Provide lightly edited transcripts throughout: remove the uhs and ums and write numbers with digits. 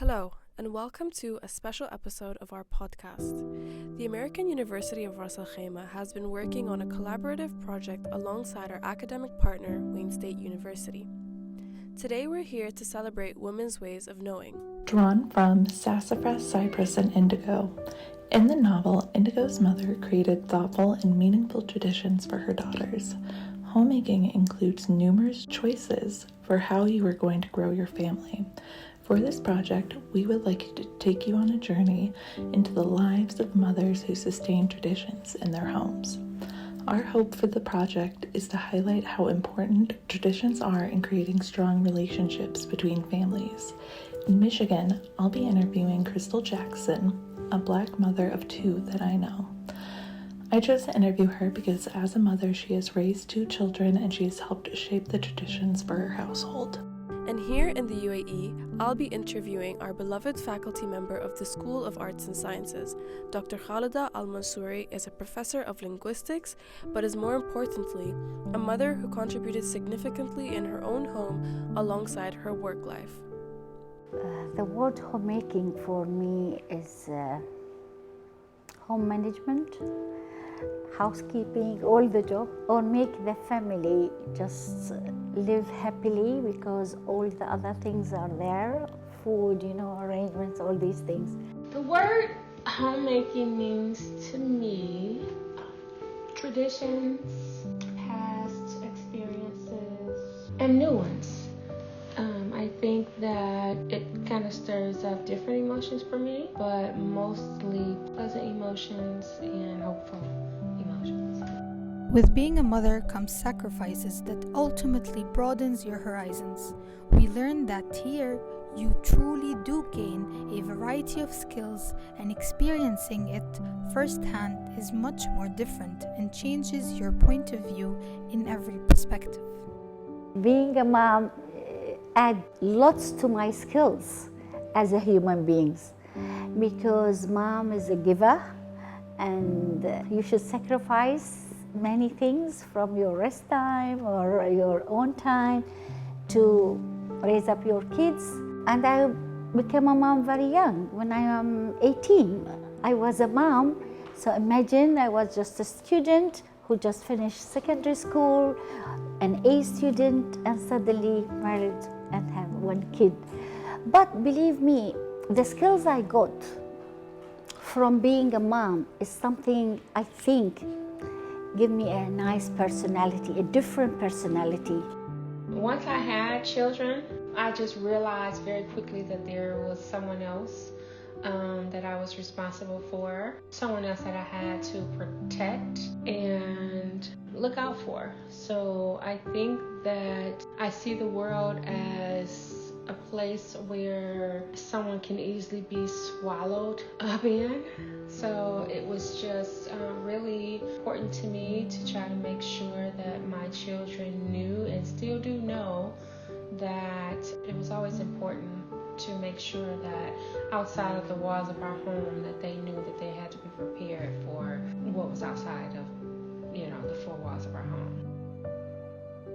Hello, and welcome to a special episode of our podcast. The American University of Ras Al Khaimah has been working on a collaborative project alongside our academic partner, Wayne State University. Today we're here to celebrate women's ways of knowing. Drawn from Sassafrass, Cypress, and Indigo. In the novel, Indigo's mother created thoughtful and meaningful traditions for her daughters. Homemaking includes numerous choices for how you are going to grow your family. For this project, we would like to take you on a journey into the lives of mothers who sustain traditions in their homes. Our hope for the project is to highlight how important traditions are in creating strong relationships between families. In Michigan, I'll be interviewing Crystal Jackson, a Black mother of two that I know. I chose to interview her because as a mother, she has raised two children and she has helped shape the traditions for her household. And here in the UAE, I'll be interviewing our beloved faculty member of the School of Arts and Sciences. Dr. Khaleda al Mansoori is a professor of linguistics, but is more importantly, a mother who contributed significantly in her own home alongside her work life. The word homemaking for me is home management, housekeeping, all the job, or make the family just live happily because all the other things are there, food, arrangements, all these things. The word homemaking means to me traditions, past experiences, and new ones. I think that it kind of stirs up different emotions for me, but mostly pleasant emotions and hopeful emotions. With being a mother comes sacrifices that ultimately broadens your horizons. We learn that here you truly do gain a variety of skills, and experiencing it firsthand is much more different and changes your point of view in every perspective. Being a mom add lots to my skills as a human being, because mom is a giver and you should sacrifice many things from your rest time or your own time to raise up your kids. And I became a mom very young. When I am 18, I was a mom. So imagine I was just a student who just finished secondary school, an A student, and suddenly married and have one kid. But believe me, the skills I got from being a mom is something I think give me a nice personality, a different personality. Once I had children, I just realized very quickly that there was someone else that I was responsible for, someone else that I had to protect and look out for. So I think that I see the world as a place where someone can easily be swallowed up in. So it was just really important to me to try to make sure that my children knew and still do know that it was always important to make sure that outside of the walls of our home that they knew that they had to be prepared for what was outside of, the four walls of our home.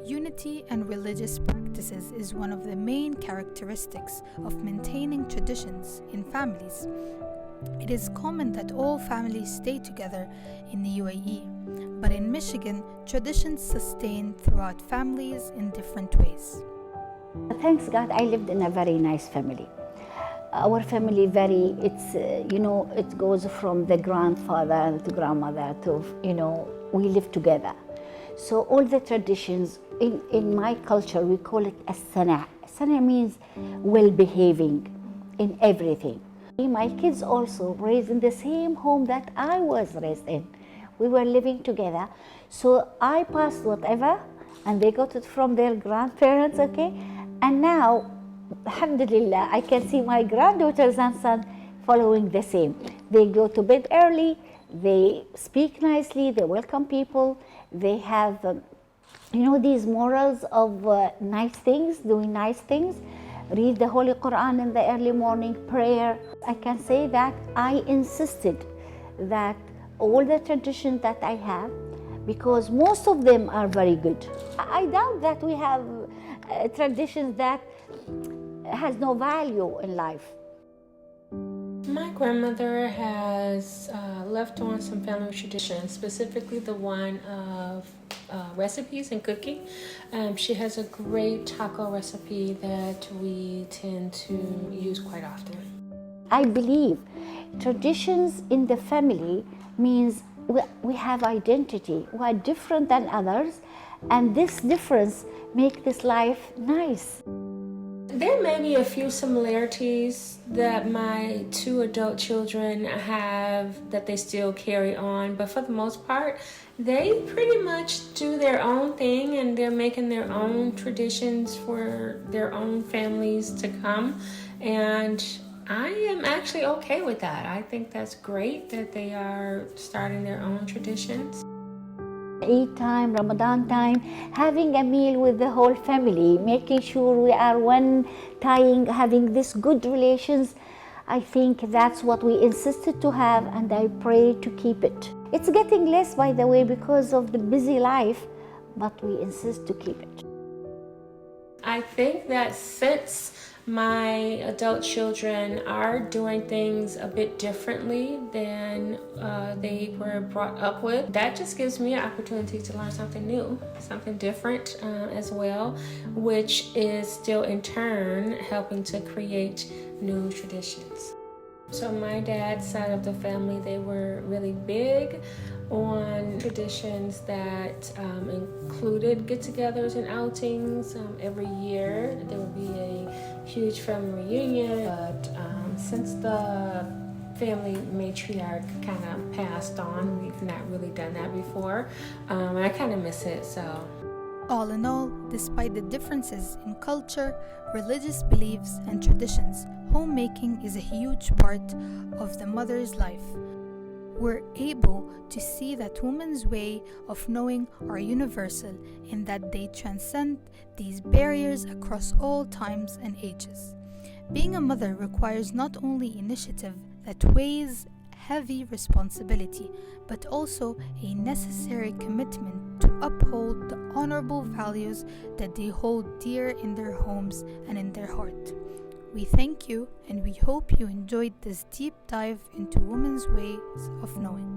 Unity and religious practices is one of the main characteristics of maintaining traditions in families. It is common that all families stay together in the UAE, but in Michigan, traditions sustain throughout families in different ways. Thanks God, I lived in a very nice family. Our family it goes from the grandfather to grandmother to, we live together. So all the traditions, in my culture, we call it as-sana. Sana means well-behaving in everything. My kids also raised in the same home that I was raised in. We were living together. So I passed whatever, and they got it from their grandparents, okay? And now, alhamdulillah, I can see my granddaughters and son following the same. They go to bed early, they speak nicely, they welcome people, they have, these morals of nice things, doing nice things, read the Holy Quran in the early morning, prayer. I can say that I insisted that all the traditions that I have, because most of them are very good. I doubt that we have traditions that has no value in life. My grandmother has left on some family traditions, specifically the one of recipes and cooking. She has a great taco recipe that we tend to use quite often. I believe traditions in the family means we have identity. We are different than others, and this difference makes this life nice. There may be a few similarities that my 2 adult children have that they still carry on, but for the most part, they pretty much do their own thing and they're making their own traditions for their own families to come. And I am actually okay with that. I think that's great that they are starting their own traditions. Eid time, Ramadan time, having a meal with the whole family, making sure we are one, having this good relations. I think that's what we insisted to have, and I pray to keep it. It's getting less, by the way, because of the busy life, but we insist to keep it. I think that since my adult children are doing things a bit differently than they were brought up with, that just gives me an opportunity to learn something new, something different as well, which is still in turn helping to create new traditions. So my dad's side of the family, they were really big on traditions that included get-togethers and outings. Every year there would be a huge family reunion, but since the family matriarch kind of passed on, we've not really done that before. I kind of miss it, so. All in all, despite the differences in culture, religious beliefs, and traditions, homemaking is a huge part of the mother's life. We're able to see that women's way of knowing are universal in that they transcend these barriers across all times and ages. Being a mother requires not only initiative that weighs heavy responsibility, but also a necessary commitment to uphold the honorable values that they hold dear in their homes and in their heart. We thank you and we hope you enjoyed this deep dive into women's ways of knowing.